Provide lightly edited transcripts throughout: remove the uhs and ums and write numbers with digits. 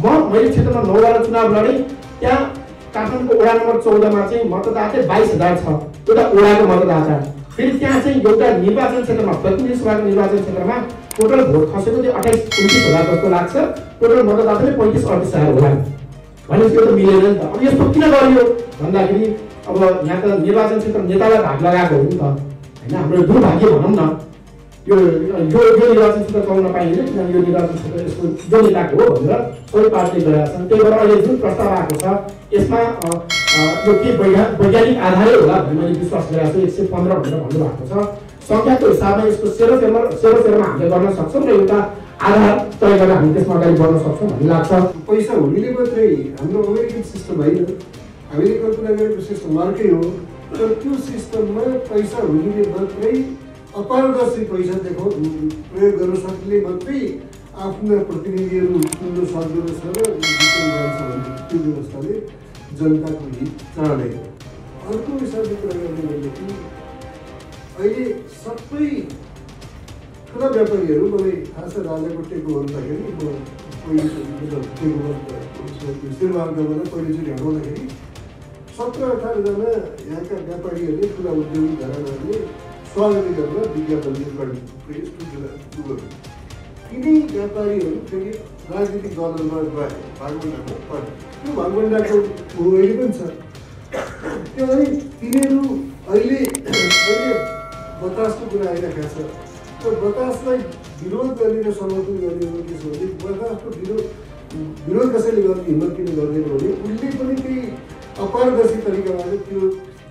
मैले क्षेत्रमा 9 वटा चुनाव लडेँ। त्यहाँ काठमाडौँको वडा नम्बर 14 मा चाहिँ मतदाता 22,000 छ, एउटा वडाको मतदाता। फेरि त्यहाँ चाहिँ एउटा निर्वाचन क्षेत्रमा प्रतिनिधि सभाको निर्वाचन क्षेत्रमा टोटल भोट खसेको चाहिँ 28-29,000 जस्तो लाग्छ। टोटल मतदाता चाहिँ 35-38,000 होला। भनेपछि यो त मिलेन नि त। अब यस्तो किन गरियो भन्दाखेरि अब यहाँ त निर्वाचन क्षेत्र नेतालाई भाग लगाएको हो नि त हैन। हाम्रो दुर्भाग्य भनौँ न, यो निर्वाचन क्षेत्र चलाउन पाइँदैन किनभने यो निर्वाचन क्षेत्र यसको जो नेताको हो भनेर सबै पार्टीले गरेका छन्। त्यही भएर अहिले जुन प्रस्ताव आएको छ यसमा यो के वैज्ञानिक आधारै होला भन्ने मैले विश्वास गरेको छु। 115 भनेर भन्नुभएको छ। संख्याको हिसाबमा यसको सेरोफेरमा हामीले गर्न सक्छौँ र एउटा आधार तय गरेर हामी त्यसमा अगाडि बढ्न सक्छौँ भन्ने लाग्छ। पैसा हुनेले मात्रै हाम्रो अमेरिकन सिस्टम होइन, हामीले कल्पना गरेको सिस्टम अर्कै हो। तर त्यो सिस्टममा पैसा हुनेले मात्रै अपारदर्शी पैसा प्रयोग गर्न सक्ने मात्रै आफ्ना प्रतिनिधिहरू चुन्न सक्दछ र जित्न जान्छ भन्ने त्यो व्यवस्थाले जनताको हित चाहँदैन। अर्को हिसाबले कुरा गर्ने भनेदेखि अहिले सबै ठुला व्यापारीहरू, मलाई थाहा छ राजाको टेको भन्दाखेरि म पहिलो शेरबहादुरबाट पहिलोचोटि हटाउँदाखेरि 17-18 जना यहाँका व्यापारीहरूले, ठुला उद्योगी घरानाहरूले स्वागत गरेर विज्ञापन गरे। तिनै व्यापारीहरू फेरि राजनीतिक दलहरूमा गए, भागभण्डामा परे। त्यो भागभण्डाको अहिले पनि छ। त्यो अनि तिनीहरू अहिले बतासको कुरा आइरहेको छ। तर बतासलाई विरोध गर्ने र समर्थन गर्ने हो के छ भने बतासको विरोध कसैले गर्ने हिम्मत किन गर्दैन भने उसले पनि त्यही अपारदर्शी तरिकाबाट त्यो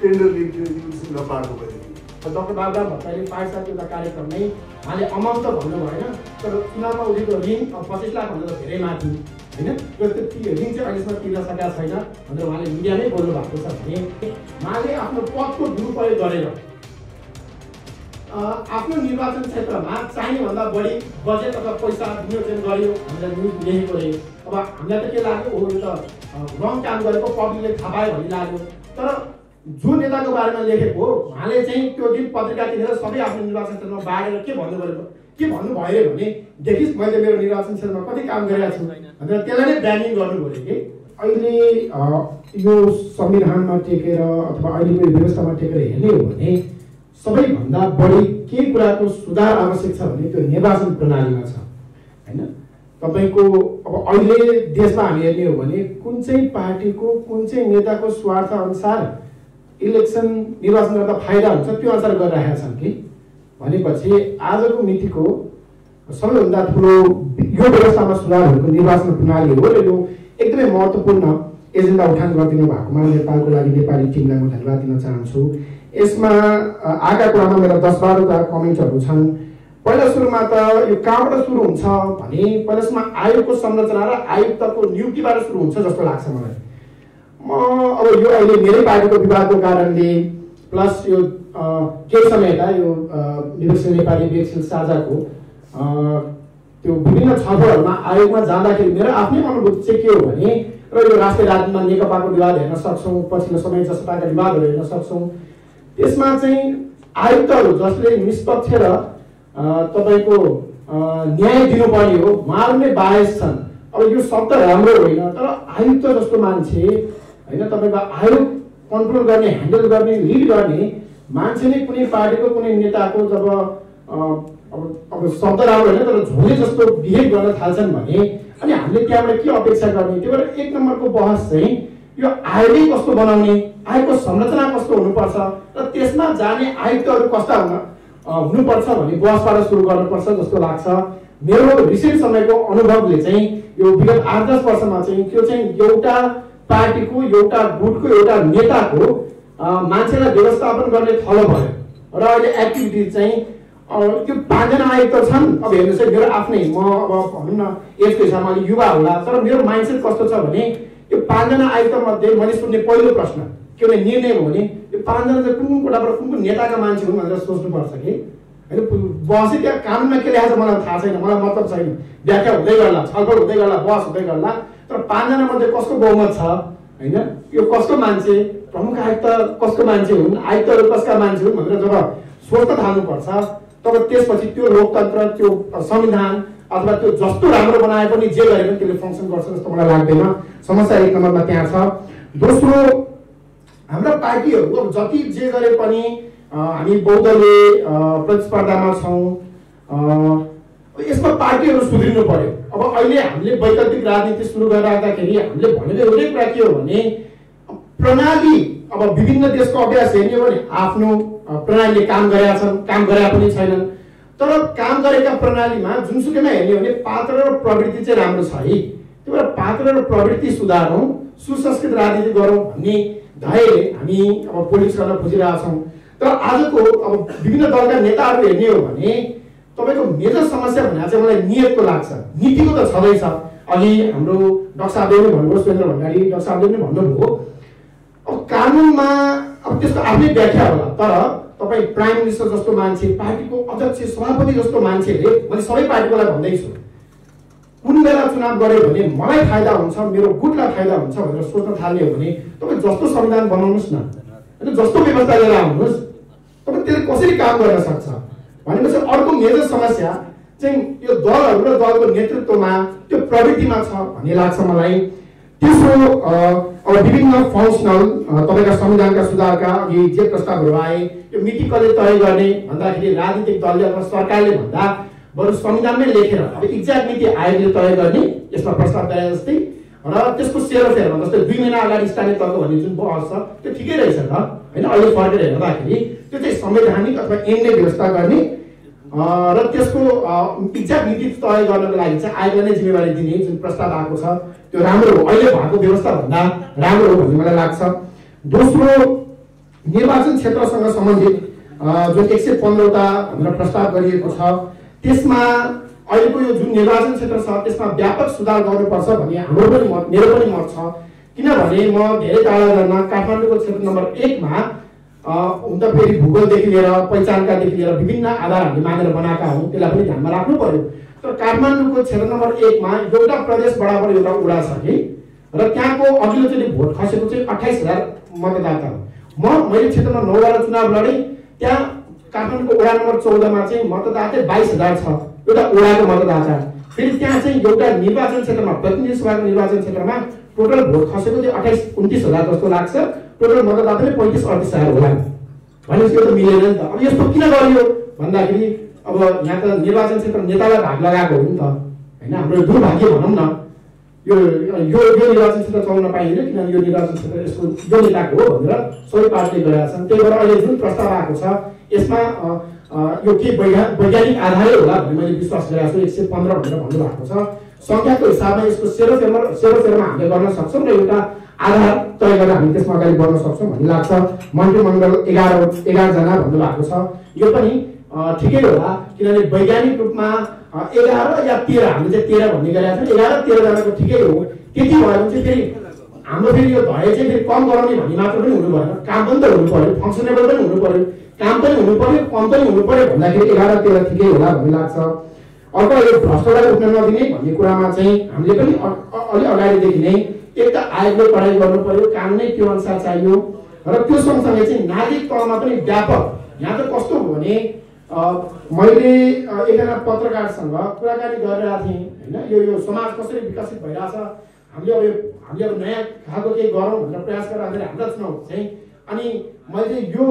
टेन्डर नपाएको भयो। डाक्टर बाबुराम भट्टराईले पाठशालाको एउटा कार्यक्रम नै उहाँले अमाउन्ट त भन्नु भएन, तर चुनावमा उठेको ऋण 25 लाख भन्दा धेरै माथि होइन। त्यो ऋण चाहिँ अहिलेसम्म तिर्न सकेका छैन भनेर उहाँले मिडियामै बोल्नु भएको छ भने उहाँले आफ्नो पदको दुरुपयोग गरेर आफ्नो निर्वाचन क्षेत्रमा चाहिने भन्दा बढी बजेट अथवा पैसा विनियोजन गर्यो भनेर न्युज लेखेको रहे। अब हामीलाई त के लाग्यो, हो यो त रङ काम गरेको पब्लिकले थाहा पायो भन्ने लाग्यो। तर जो नेताको बारेमा लेखेको हो उहाँले चाहिँ त्यो दिन पत्रिका किनेर सबै आफ्नो निर्वाचन क्षेत्रमा बाँडेर के भन्नुभयो भने देखिस् मैले मेरो निर्वाचन क्षेत्रमा कति काम गरेका छु भनेर त्यसलाई नै ब्रान्डिङ गर्नुभयो कि अहिले यो संविधानमा टेकेर अथवा अहिलेको व्यवस्थामा टेकेर हेर्ने हो भने सबैभन्दा बढी के कुराको सुधार आवश्यक छ भने त्यो निर्वाचन प्रणालीमा छ हैन। तपाईको अब अहिले देशमा हामी हेर्ने हो भने कुन चाहिँ पार्टीको कुन चाहिँ नेताको स्वार्थ अनुसार इलेक्सन निर्वाचन गर्दा फाइदा हुन्छ त्यो अनुसार गरिरहेका छन् कि भनेपछि आजको मितिको सबैभन्दा ठुलो यो व्यवस्थामा सुधार भएको निर्वाचन प्रणाली हो र यो एकदमै महत्त्वपूर्ण एजेन्डा उठान गरिदिनु भएकोमा नेपालको लागि नेपाली टिमलाई म धन्यवाद दिन चाहन्छु। यसमा आएका कुरामा मेरा 10-12 कमेन्टहरू छन्। पहिला सुरुमा त यो कहाँबाट सुरु हुन्छ भने पहिलासम्म आयोगको संरचना र आयुक्तको नियुक्तिबाट सुरु हुन्छ जस्तो लाग्छ मलाई। अब यो अहिले मेरै पार्टीको विवादको कारणले प्लस यो केही समय यता यो विवेकशील नेपाली विवेकशील साझाको त्यो विभिन्न छलफलहरूमा आयोगमा जाँदाखेरि मेरो आफ्नै अनुभूति चाहिँ के हो भने र यो राष्ट्रिय राजनीतिमा नेकपाको विवाद हेर्न सक्छौँ, पछिल्लो समय जसपाका विवादहरू हेर्न सक्छौँ। त्यसमा चाहिँ आयुक्तहरू जसले निष्पक्ष र तपाईको न्याय दिनुपर्ने हो उहाँहरू नै बायस छन्। अब यो शब्द राम्रो होइन, तर आयुक्त जस्तो मान्छे हैन, तपाईको आयोग कन्ट्रोल गर्ने, ह्यान्डल गर्ने, लिड गर्ने मान्छे नै कुनै पार्टीको कुनै नेताको जब अब शब्द राम्रो होइन तर झोले जस्तो बिहेभ गर्न थाल्छन् भने अनि हामीले त्यहाँबाट के अपेक्षा गर्ने। त्यही भएर 1 नम्बरको बहस चाहिँ यो आयोगले कस्तो बनाउने, आयोगको संरचना कस्तो हुनुपर्छ र त्यसमा जाने आयुक्तहरू कस्ता हुनुपर्छ भन्ने बहसबाट सुरु गर्नुपर्छ जस्तो लाग्छ। मेरो रिसेन्ट समयको अनुभवले चाहिँ यो विगत 8-10 वर्षमा चाहिँ त्यो चाहिँ एउटा पार्टीको, एउटा गुटको, एउटा नेताको मान्छेलाई व्यवस्थापन गर्ने थलो भयो र अहिले एक्टिभिटी चाहिँ त्यो 5 जना आयुक्त छन्। अब हेर्नुहोस् है, मेरो आफ्नै म अब भनौँ न एजको हिसाबमा अलिक युवा होला, तर मेरो माइन्डसेट कस्तो छ भने यो 5 जना आयुक्त मध्ये मैले सुन्ने पहिलो प्रश्न के भने निर्णय हो भने यो 5 जना चाहिँ कुन कोटाबाट कुन नेताका मान्छे हुन् भनेर सोच्नुपर्छ कि हैन। बहसै त्यहाँ कानुनमा के लेखेको छ मलाई थाहा छैन, मलाई मतलब छैन, व्याख्या हुँदै गर्ला, छलफल हुँदै गर्ला, बहस हुँदै गर्ला, तर 5 जना मध्ये कसको बहुमत छ हैन, यो कसको मान्छे, प्रमुख आयुक्त कसको मान्छे हुन्, आयुक्तहरू कसका मान्छे हुन् भनेर जब सोच्न थाल्नुपर्छ तब त्यसपछि त्यो लोकतन्त्र, त्यो संविधान अथवा त्यो जस्तो राम्रो बनाए पनि जे गरे पनि त्यसले फङ्सन गर्छ जस्तो मलाई लाग्दैन। समस्या 1 नम्बरमा त्यहाँ छ। दोस्रो, हाम्रा पार्टीहरू अब जति जे गरे पनि हामी बहुदलीय प्रतिस्पर्धामा छौँ, यसमा पार्टीहरू सुध्रिनु पर्यो। अब अहिले हामीले वैकल्पिक राजनीति सुरु गरिराख्दाखेरि हामीले भनेको एउटै कुरा के हो भने प्रणाली, अब विभिन्न देशको अभ्यास हेर्ने हो भने आफ्नो प्रणालीले काम गरेका छन्, काम गरेका पनि छैनन्। तर काम गरेका प्रणालीमा जुनसुकैमा हेर्ने हो भने पात्र र प्रवृत्ति चाहिँ राम्रो छ है। त्यही भएर पात्र र प्रवृत्ति सुधारौँ, सुसंस्कृत राजनीति गरौँ भन्ने ध्येयले हामी अब पोलिटिक्स गर्न खोजिरहेका छौँ। तर आजको अब विभिन्न दलका नेताहरू हेर्ने हो भने तपाईको मेजर समस्या भनेर चाहिँ मलाई नियतको लाग्छ। नीतिको त छँदैछ। अघि हाम्रो डाक्टर साहबले पनि भन्नुभयो, सुरेन्द्र भण्डारी डाक्टर साहबले पनि भन्नुभयो, अब कानुनमा अब त्यसको आफ्नै व्याख्या होला। तर तपाईँ प्राइम मिनिस्टर जस्तो मान्छे, पार्टीको अध्यक्ष सभापति जस्तो मान्छेले, मैले सबै पार्टीकोलाई भन्दैछु, कुन बेला चुनाव गऱ्यो भने मलाई फाइदा हुन्छ, मेरो गुटलाई फाइदा हुन्छ भनेर सोच्न थाल्ने हो भने तपाईँ जस्तो संविधान बनाउनुहोस् न, होइन, जस्तो व्यवस्था लिएर आउनुहोस्, तपाईँ त्यसले कसरी काम गर्न सक्छ भनेपछि अर्को मेजर समस्या चाहिँ यो दलहरू र दलको नेतृत्वमा त्यो प्रवृत्तिमा छ भन्ने लाग्छ मलाई। तेस्रो, अब विभिन्न फङ्सनल तपाईँका संविधानका सुधारका अघि जे प्रस्तावहरू आए, यो मिति कसले तय गर्ने भन्दाखेरि राजनीतिक दलले अथवा सरकारले भन्दा बरु संविधानमै लेखेर अब एक्ज्याक्ट नीति आयोगले तय गर्ने यसमा प्रस्ताव गरे जस्तै, र त्यसको सेरोफेरमा जस्तै 2 महिना अगाडि स्थानीय तहको भन्ने जुन बहस छ त्यो ठिकै रहेछ त होइन। अहिले फर्केर हेर्दाखेरि त्यो चाहिँ संवैधानिक अथवा ऐनले व्यवस्था गर्ने र त्यसको एक्ज्याक्ट नीति तय गर्नको लागि चाहिँ आयोगले नै जिम्मेवारी दिने जुन प्रस्ताव आएको छ त्यो राम्रो हो, अहिले भएको व्यवस्था भन्दा राम्रो हो भन्ने मलाई लाग्छ। दोस्रो, निर्वाचन क्षेत्रसँग सम्बन्धित जुन 115वटा भनेर प्रस्ताव गरिएको छ त्यसमा अहिलेको यो जुन निर्वाचन क्षेत्र छ त्यसमा व्यापक सुधार गर्नुपर्छ भन्ने हाम्रो पनि मत, मेरो पनि मत छ। किनभने म धेरै टाढा गर्न काठमाडौँको क्षेत्र नम्बर 1 मा हुन त फेरि भूगोलदेखि लिएर पहिचानकादेखि लिएर विभिन्न आधार हामीले मानेर बनाएका हौँ, त्यसलाई पनि ध्यानमा राख्नु पर्यो। तर काठमाडौँको क्षेत्र नम्बर 1 मा एउटा प्रदेश बराबर एउटा वडा छ कि, र त्यहाँको अघिल्लोचोटि भोट खसेको चाहिँ 28,000 मतदाता हो। मैले क्षेत्रमा 9 वटा चुनाव लडेँ, त्यहाँ काठमाडौँको वडा नम्बर 14 मा चाहिँ मतदाता 22,000 छ, एउटा वडाको मतदाता। फेरि त्यहाँ चाहिँ एउटा निर्वाचन क्षेत्रमा, प्रतिनिधि सभाको निर्वाचन क्षेत्रमा टोटल भोट खसेको चाहिँ 28-29,000 जस्तो लाग्छ, टोटल मतदाता नै 35-38,000 होला। भनेपछि यो त मिलेन नि त। अब यस्तो किन गरियो भन्दाखेरि अब यहाँ त निर्वाचन क्षेत्र नेतालाई भाग लगाएको हो नि त, होइन, हाम्रो दुर्भाग्य भनौँ न। यो निर्वाचन क्षेत्र चलाउन पाइँदैन किनभने यो निर्वाचन क्षेत्र यसको यो नेताको हो भनेर सबै पार्टीले गरेका छन्। त्यही भएर अहिले जुन प्रस्ताव आएको छ यसमा यो के वैज्ञानिक आधारै होला भन्ने मैले विश्वास गरेको छु। 115 भनेर भन्नुभएको छ। संख्याको हिसाबमा यसको सेरोफेरमा हामीले गर्न सक्छौँ र एउटा आधार तय गरेर हामी त्यसमा अगाडि बढ्न सक्छौँ भन्ने लाग्छ। मन्त्रीमण्डल 11 जना भन्नुभएको छ, यो पनि ठिकै होला किनभने वैज्ञानिक रूपमा 11 या 13 हामीले चाहिँ 13 भन्ने गरेका छौँ। 11-13 जनाको ठिकै हो। त्यति भयो भने चाहिँ फेरि हाम्रो फेरि यो भए चाहिँ फेरि कम गराउने भन्ने मात्र पनि हुनु भएन, काम पनि त हुनु पर्यो, फङ्सनेबल पनि हुनु पर्यो, काम पनि हुनु पर्यो, कम पनि हुनु पर्यो भन्दाखेरि 11-13 ठिकै होला भन्ने लाग्छ। अर्को यो भ्रष्टाचार उठ्न नदिने भन्ने कुरामा चाहिँ हामीले पनि अलि अगाडिदेखि नै एक त आयोगले पढाइ गर्नु पर्यो, कानुनै त्यो अनुसार चाहियो, र त्यो सँगसँगै चाहिँ नागरिक तहमा पनि व्यापक। यहाँ त कस्तो हो भने मैले एकजना पत्रकारसँग कुराकानी गरिरहेको थिएँ, होइन, यो समाज कसरी विकसित भइरहेछ, हामीले अब नयाँ खालको केही गरौँ भनेर प्रयास गरिरहेको हाम्रा चुनाव चाहिँ। अनि मैले यो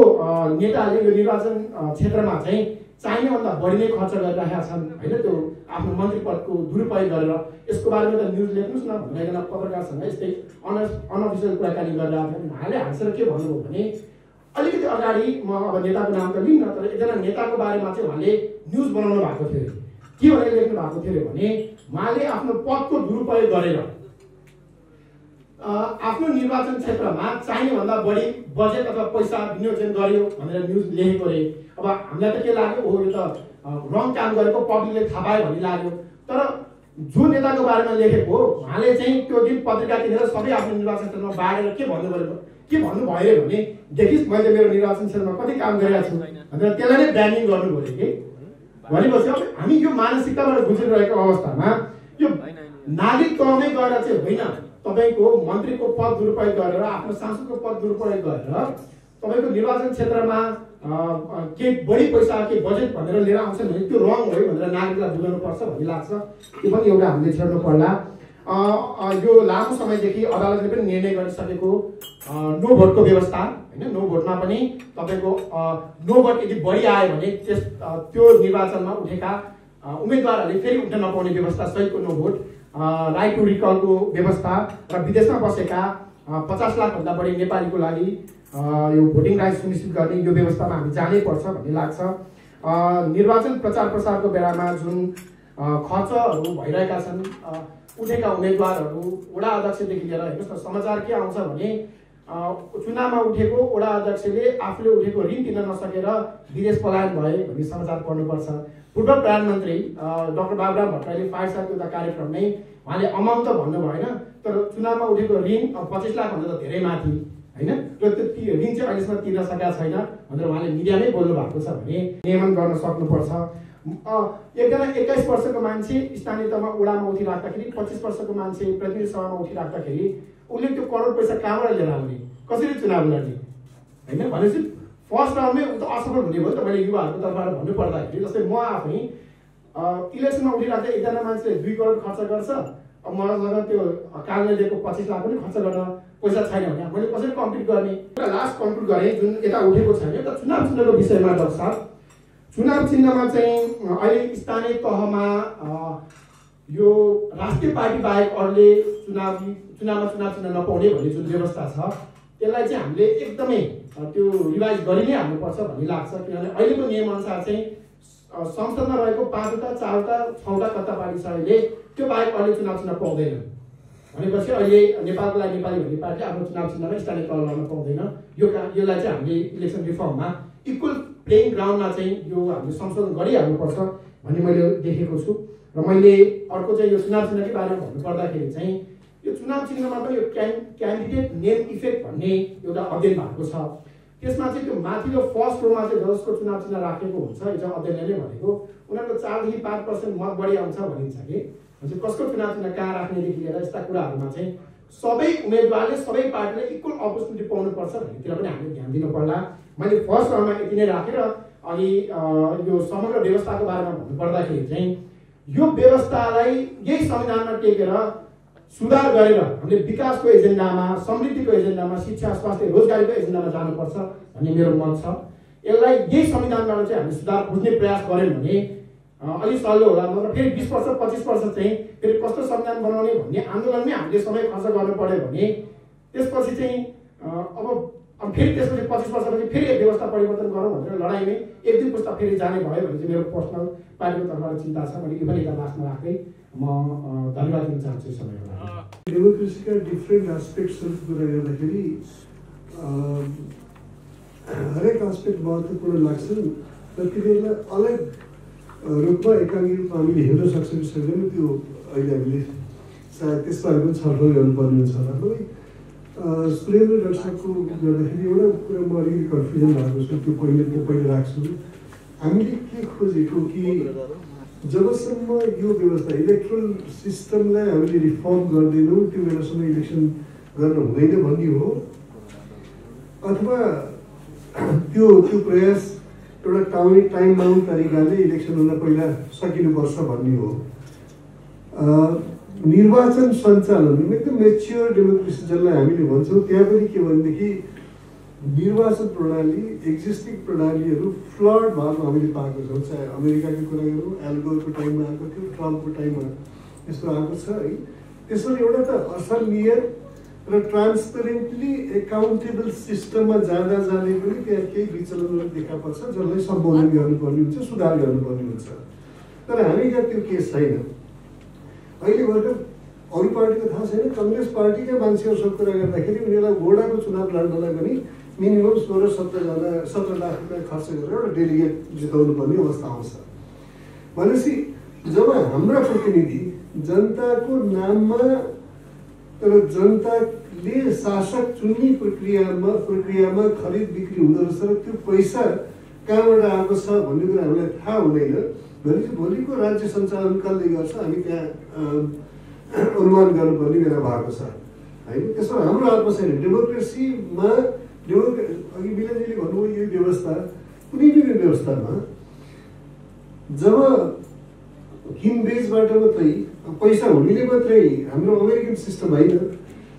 नेताले यो निर्वाचन क्षेत्रमा चाहिँ चाहिनेभन्दा बढी नै खर्च गरिरहेका छन्, होइन, त्यो आफ्नो मन्त्री पदको दुरुपयोग गरेर। यसको बारेमा त न्युज लेख्नुहोस् न भनेर एकजना पत्रकारसँग यस्तै अनअफिसियल कुराकानी गरिरहेको थिएँ। उहाँले हाँसेर के भन्नुभयो भने अलिकति अगाडि, म अब नेताको नाम त लिन्न, तर एकजना नेताको बारेमा चाहिँ उहाँले न्युज बनाउनु भएको थियो। के भनेर लेख्नु भएको थियो भने उहाँले आफ्नो पदको दुरुपयोग गरेर आफ्नो निर्वाचन क्षेत्रमा चाहिनेभन्दा बढी बजेट अथवा पैसा विनियोजन गर्यो भनेर न्युज लेखेको रे। अब हामीलाई त के लाग्यो, हो यो त रङ काम गरेको पब्लिकले थाहा पायो भन्ने लाग्यो। तर जो नेताको बारेमा लेखेको उहाँले चाहिँ त्यो दिन पत्रिका किनेर सबै आफ्नो निर्वाचन क्षेत्रमा बाँडेर के भन्नुभयो भने देखिस् मैले मेरो निर्वाचन क्षेत्रमा कति काम गरेका छु भनेर त्यसलाई नै ब्रान्डिङ गर्नु पर्यो कि। भनेपछि अब हामी यो मानसिकताबाट गुज्रिरहेको अवस्थामा यो नागरिक तहमै गएर चाहिँ होइन, तपाईको मन्त्रीको पद दुरुपयोग गरेर आफ्नो सांसदको पद दुरुपयोग गरेर तपाईको निर्वाचन क्षेत्रमा केही बढी पैसा केही बजेट भनेर लिएर आउँछन् भने त्यो रङ हो भनेर नागरिकलाई बुझाउनुपर्छ भन्ने लाग्छ। त्यो पनि एउटा हामीले छेड्नु पर्ला। यो लामो समयदेखि अदालतले पनि निर्णय गरिसकेको नो भोटको व्यवस्था होइन, नो भोटमा पनि तपाईँको नो भोट यदि बढी आयो भने त्यो निर्वाचनमा उठेका उम्मेदवारहरूले फेरि उठ्न नपाउने व्यवस्था सहितको नो भोट, राइट टु रिकलको व्यवस्था र विदेशमा बसेका 50 लाखभन्दा बढी नेपालीको लागि यो भोटिङ राइट सुनिश्चित गर्ने यो व्यवस्थामा हामी जानै पर्छ भन्ने लाग्छ। निर्वाचन प्रचार प्रसारको बेलामा जुन खर्चहरू भइरहेका छन्, उठेका उम्मेदवारहरू वडा अध्यक्षदेखि लिएर हेर्नुहोस् न, समाचार के आउँछ भने चुनावमा उठेको वडा अध्यक्षले आफूले उठेको ऋण तिर्न नसकेर विदेश पलायन भए भन्ने समाचार पढ्नुपर्छ। पूर्व प्रधानमन्त्री डाक्टर बाबुराम भट्टराईले फाइसाको एउटा कार्यक्रममै उहाँले अमाउन्ट त भन्नु भएन, तर चुनावमा उठेको ऋण 25 लाखभन्दा त धेरै माथि होइन, र त्यो ऋण चाहिँ अहिलेसम्म तिर्न सकेका छैन भनेर उहाँले मिडियामै बोल्नु भएको छ भने नियमन गर्न सक्नुपर्छ। एकजना 21 वर्षको मान्छे स्थानीय तहमा वडामा उठिराख्दाखेरि 25 वर्षको मान्छे प्रतिनिधि सभामा उठिराख्दाखेरि उसले त्यो करोड पैसा कहाँबाट लिएर आउने, कसरी चुनाव लड्ने होइन भनेपछि फर्स्ट राउन्डमै ऊ त असफल हुने भयो। त मैले युवाहरूको तर्फबाट भन्नु पर्दाखेरि जस्तै म आफै इलेक्सनमा उठिराख्दा एकजना मान्छेले 2 करोड खर्च गर्छ, अब मसँग त्यो कालले दिएको 25 लाख पनि खर्च गर्न पैसा छैन भने मैले कसरी कम्प्लिट गर्ने। लास्ट कन्क्लुड गरेँ जुन यता उठेको छैन, एउटा चुनाव चिन्हको विषयमा डाक्टर साहब, चुनाव चिन्हमा चाहिँ अहिले स्थानीय तहमा यो राष्ट्रिय पार्टी बाहेक अरूले चुनावमा चुनाव चिन्ह नपाउने भन्ने जुन व्यवस्था छ त्यसलाई चाहिँ हामीले एकदमै त्यो रिभाइज गरि नै हाल्नुपर्छ भन्ने लाग्छ। किनभने अहिलेको नियमअनुसार चाहिँ संसदमा रहेको 5वटा 4वटा 6वटा कत्ता पार्टी छ अहिले, त्यो बाहेक अरूले चुनाव चिन्ह पाउँदैन भनेपछि अहिले नेपालको लागि नेपाली भन्ने पार्टी आफ्नो चुनाव चिन्हमा स्थानीय तह लड्न पाउँदैन। यसलाई चाहिँ हामीले इलेक्सन रिफर्ममा इक्वल प्लेइङ ग्राउन्डमा चाहिँ यो हामीले संशोधन गरिहाल्नुपर्छ भन्ने मैले देखेको छु। र मैले अर्को चाहिँ यो चुनाव चिन्हकै बारेमा भन्नुपर्दाखेरि चाहिँ यो चुनाव चिन्हमा पनि यो क्यान्डिडेट नेम इफेक्ट भन्ने एउटा अध्ययन भएको छ। त्यसमा चाहिँ त्यो माथिल्लो फर्स्ट रोमा चाहिँ जसको चुनाव चिन्ह राखेको हुन्छ, यो अध्ययनले भनेको उनीहरूको 4 देखि 5% मत बढी आउँछ भनिन्छ कि कसको चुनाव चिन्ह कहाँ राख्नेदेखि लिएर यस्ता कुराहरूमा चाहिँ सबै उम्मेदवारले सबै पार्टीले इक्वल अपर्च्युनिटी पाउनुपर्छ भन्नेतिर पनि हामीले ध्यान दिनु पर्ला। मैले फर्स्ट राउन्डमा यति नै राखेर अघि यो समग्र व्यवस्थाको बारेमा भन्नुपर्दाखेरि चाहिँ यो व्यवस्थालाई यही संविधानमा टेकेर सुधार गरेर हामीले विकासको एजेन्डामा, समृद्धिको एजेन्डामा, शिक्षा स्वास्थ्य रोजगारीको एजेन्डामा जानुपर्छ भन्ने मेरो मत छ। यसलाई यही संविधानबाट चाहिँ हामीले सुधार खोज्ने प्रयास गऱ्यौँ भने अलिक सजिलो होला। मतलब फेरि 20 वर्ष 25 वर्ष चाहिँ फेरि कस्तो संविधान बनाउने भन्ने आन्दोलनमै हामीले समय खर्च गर्नु पर्यो भने त्यसपछि चाहिँ अब फेरि त्यसपछि 25 वर्षपछि फेरि व्यवस्था परिवर्तन गरौँ भनेर लडाइँमै 1-2 पुस्ता फेरि जाने भयो भने चाहिँ मेरो पर्सनल पार्टीको तर्फबाट चिन्ता छ। मैले यो पनि एउटा लास्टमा राख्दै म धन्यवाद दिन चाहन्छु समयको लागि। डेमोक्रेसीका डिफ्रेन्ट एस्पेक्ट्सहरूको कुरा गर्दाखेरि हरेक एस्पेक्ट महत्त्वपूर्ण लाग्छन् र तिनीहरूलाई अलग रूपमा एकाङ्गी रूपमा हामीले हेर्न सक्छौँ कि सक्दैनौँ, त्यो अहिले हामीले सायद त्यसबारे पनि छलफल गर्नुपर्ने हुन्छ होला। मलाई सुरेन्द्र डाक्टर साहबको गर्दाखेरि एउटा कुरा म अलिकति कन्फ्युजन भएको छु, त्यो पहिले राख्छु। हामीले के खोजेको कि जबसम्म यो व्यवस्था इलेक्ट्रल सिस्टमलाई हामीले रिफर्म गर्दैनौँ त्यो बेलासम्म इलेक्सन गर्न हुँदैन भन्ने हो, अथवा त्यो प्रयास एउटा टाइम बाउन्ड तरिकाले इलेक्सनभन्दा पहिला सकिनुपर्छ भन्ने हो। निर्वाचन सञ्चालन एकदम मेच्योर डेमोक्रेसी जसलाई हामीले भन्छौँ त्यहाँ पनि के भनेदेखि निर्वाचन प्रणाली एक्जिस्टिङ प्रणालीहरू फ्लड भएको हामीले पाएको छौँ। चाहे अमेरिकाको कुरा गरौँ, एल्गोरको टाइममा आएको थियो, ट्रम्पको टाइममा यस्तो आएको छ है। त्यसमा एउटा त असलिय र ट्रान्सपेरेन्टली एकाउन्टेबल सिस्टममा जाँदा जाँदै पनि त्यहाँ केही विचलनहरू देखा पर्छ जसलाई सम्बोधन गर्नुपर्ने हुन्छ, सुधार गर्नुपर्ने हुन्छ। तर हामी यहाँ त्यो केस छैन। अहिले भर्खर अरू पार्टीको थाहा छैन, कङ्ग्रेस पार्टीकै मान्छेहरूसँग कुरा गर्दाखेरि उनीहरूलाई वडाको चुनाव लड्नलाई पनि मिनिमम 16-17 लाख रुपियाँ खर्च गरेर एउटा डेलिगेट जिताउनु पर्ने अवस्था आउँछ। भनेपछि जब हाम्रा प्रतिनिधि जनताको नाममा तर जनताले शासक चुन्ने प्रक्रियामा खरिद बिक्री हुँदो रहेछ र त्यो पैसा कहाँबाट आएको छ भन्ने कुरा हामीलाई थाहा हुँदैन भनेपछि भोलिको राज्य सञ्चालन कसले गर्छ हामी त्यहाँ अनुमान गर्नुपर्ने बेला भएको छ होइन। त्यसमा हाम्रो हातमा छैन। डेमोक्रेसीमा अघि बिलाजीले भन्नुभयो यो व्यवस्था कुनै पनि व्यवस्थामा जब किनबेचबाट मात्रै पैसा हुनेले मात्रै हाम्रो अमेरिकन सिस्टम होइन,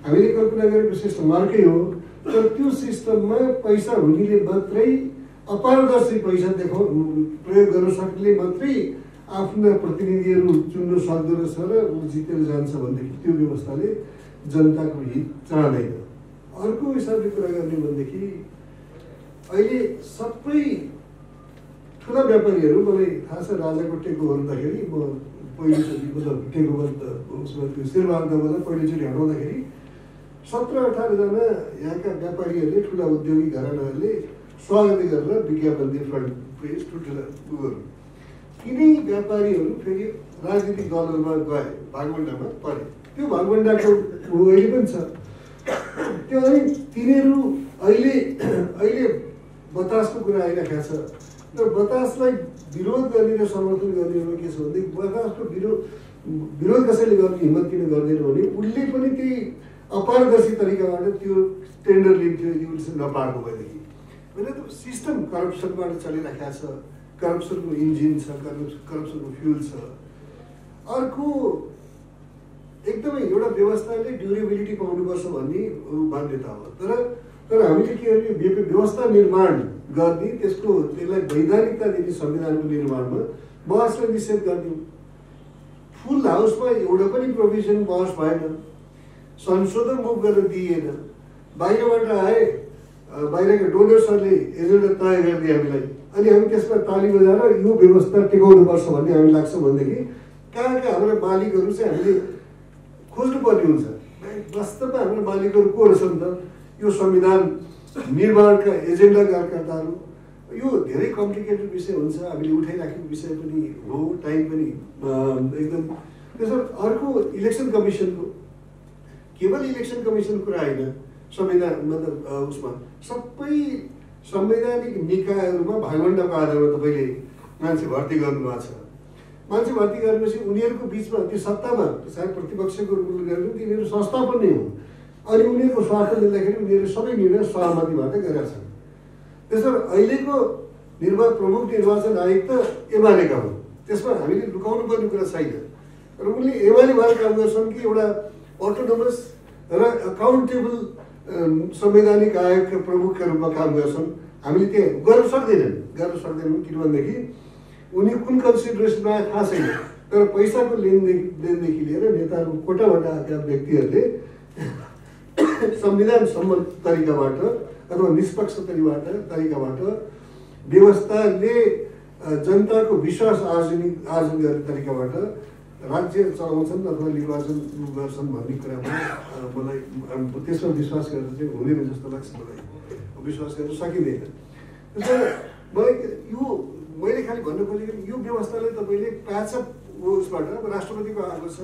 हामीले कल्पना गरेको सिस्टम अर्कै हो, तर त्यो सिस्टममा पैसा हुनेले मात्रै अपारदर्शी पैसा प्रयोग गर्न सक्नेले मात्रै आफ्ना प्रतिनिधिहरू चुन्न सक्दो रहेछ र ऊ जितेर जान्छ भनेदेखि त्यो व्यवस्थाले जनताको हित चाहँदैन। अर्को हिसाबले कुरा गर्ने भनेदेखि अहिले सबै ठुला व्यापारीहरू, मलाई थाहा छ राजाको टेको गर्दाखेरि म पहिलोचोटि मतलब टेको उसमा त्यो शेरबहादुरलाई पहिलोचोटि हटाउँदाखेरि 17-18 जना यहाँका व्यापारीहरूले, ठुला उद्योगी घरानाहरूले स्वागत गरेर विज्ञापन दिए फ्रन्ट पेज ठुल्ठुला उयोहरू। यिनै व्यापारीहरू फेरि राजनीतिक दलहरूमा गए, भागवण्डामा परे। त्यो भागवण्डाको अहिले पनि छ। त्यो अनि तिनीहरू अहिले बतासको कुरा आइरहेको छ र बतासलाई विरोध गर्ने र समर्थन गर्नेहरूमा के छ भनेदेखि बतासको विरोध कसैले गर्ने हिम्मत किन गर्दैन भने उसले पनि त्यही अपारदर्शी तरिकाबाट त्यो टेन्डर लिन्थ्यो यदि उसले नपाएको भएदेखि। होइन, त्यो सिस्टम करप्सनबाट चलिरहेको छ, करप्सनको इन्जिन छ, करप्सनको फ्युल छ। अर्को एकदमै एउटा व्यवस्थाले ड्युरेबिलिटी पाउनुपर्छ भन्ने बाध्यता हो। तर हामीले के गर्ने, व्यवस्था निर्माण गर्ने, त्यसलाई वैधानिकता दिने संविधानको निर्माणमा बहसलाई निषेध गरिदिउँ। फुल हाउसमा एउटा पनि प्रोभिजन बहस भएन, संशोधन मुभ गरेर दिइएन। बाहिरबाट आए, बाहिरका डोनर्सहरूले एजेन्डा तय गरिदिए हामीलाई, अनि हामी त्यसमा ताली बजाएर यो व्यवस्था टिकाउनुपर्छ भन्ने हामी लाग्छ भनेदेखि कहाँ हाम्रा मालिकहरू चाहिँ हामीले खोज्नुपर्ने हुन्छ। वास्तवमा हाम्रो मालिकहरू को रहेछन् त? यो संविधान निर्माणका एजेन्डाकर्ताहरू। यो धेरै कम्प्लिकेटेड विषय हुन्छ, हामीले उठाइराखेको विषय पनि हो, टाइम पनि एकदम। त्यसर्थ अर्को इलेक्सन कमिसनको, केवल इलेक्सन कमिसन कुरा होइन, संविधान मतलब उसमा सबै संवैधानिक निकायहरूमा भागवण्डाको आधारमा तपाईँले मान्छे भर्ती गर्नुभएको छ। मान्छे भर्ती गरेपछि उनीहरूको बिचमा त्यो सत्तामा सायद प्रतिपक्षको रूपले गरेर तिनीहरू संस्थापन नै हुन्, अनि उनीहरूको स्वार्थ लिँदाखेरि उनीहरू सबै निर्णय सहमतिबाट गरेका छन्। त्यसर्थ अहिलेको प्रमुख निर्वाचन आयुक्त एमालेका हुन्, त्यसमा हामीले लुकाउनु पर्ने कुरा छैन। र उनले एमाले भएर काम गर्छन् कि एउटा अटोनोमस र अकाउन्टेबल संवैधानिक आयोगका प्रमुखका रूपमा काम गर्छन्, हामीले त्यो गर्न सक्दैनौँ किनभनेदेखि उनी कुन कन्सिडरेसनमा आए थाहा छैन। तर पैसाको लेनदेनदेखि लिएर नेताहरूको कोटाबाट आएका व्यक्तिहरूले संविधान सम्मत तरिकाबाट अथवा निष्पक्ष तरिकाबाट व्यवस्थाले जनताको विश्वास आर्जन गर्ने तरिकाबाट राज्य चलाउँछन् अथवा निर्वाचन गर्छन् भन्ने कुरामा मलाई त्यसमा विश्वास गरेर चाहिँ हुँदैन जस्तो लाग्छ। मलाई विश्वास गर्न सकिँदैन। त्यसैले मैले खालि भन्न खोजेको यो व्यवस्थाले तपाईँले प्याचअप उसबाट राष्ट्रपतिको आएको छ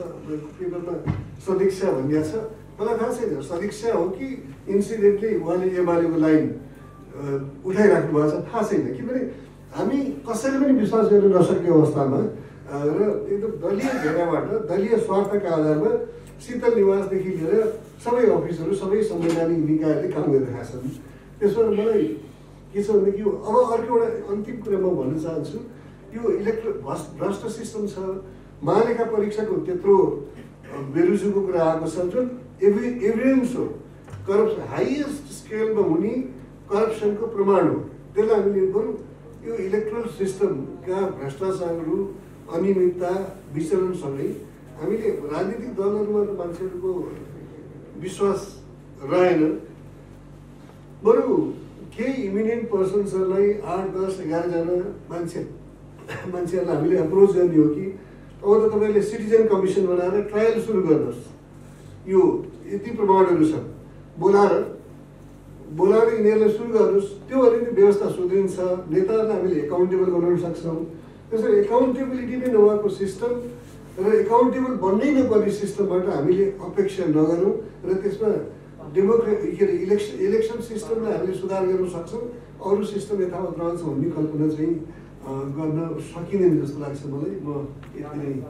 पेपरमा समीक्षा भनिएको छ, मलाई थाहा छैन समीक्षा हो कि इन्सिडेन्टली उहाँले एमालेको लाइन उठाइराख्नु भएको छ, थाहा छैन। किनभने हामी कसैले पनि विश्वास गर्न नसक्ने अवस्थामा र एकदम दलीय घेराबाट, दलीय स्वार्थका आधारमा शीतल निवासदेखि लिएर सबै अफिसहरू, सबै संवैधानिक निकायहरूले काम गरिरहेका छन्। त्यसबाट मलाई के छ भनेदेखि अब अर्को एउटा अन्तिम कुरा म भन्न चाहन्छु, यो भ्रष्ट सिस्टम छ। महालेखा परीक्षाको त्यत्रो बेरुजुको कुरा आएको छ जुन एभिडेन्स हो, करप्सन हाइएस्ट स्केलमा हुने करप्सनको प्रमाण हो। त्यसलाई हामीले बरु यो इलेक्ट्रल सिस्टमका भ्रष्टाचारहरू, अनियमितता, विचलनसँगै हामीले राजनीतिक दलहरूमा त मान्छेहरूको विश्वास रहेन, बरु केही इमिनेन्ट पर्सन्सहरूलाई 8, 10, 11 जना मान्छेहरूलाई हामीले एप्रोच गर्ने हो कि अब त तपाईँले सिटिजन कमिसन बनाएर ट्रायल सुरु गर्नुहोस्, यो यति प्रमाणहरू छन्, बोलाएर यिनीहरूलाई सुरु गर्नुहोस्। त्यो भने व्यवस्था सुध्रिन्छ, नेताहरूलाई हामीले एकाउन्टेबल बनाउन सक्छौँ। त्यसरी एकाउन्टेबिलिटी नै नभएको सिस्टम र एकाउन्टेबल बन्नै नपर्ने सिस्टमबाट हामीले अपेक्षा नगरौँ र त्यसमा इलेक्सन सिस्टमलाई हामीले सुधार गर्न सक्छौँ, अरू सिस्टम यथावत रहन्छ भन्ने कल्पना चाहिँ गर्न सकिँदैन जस्तो लाग्छ मलाई। म यति नै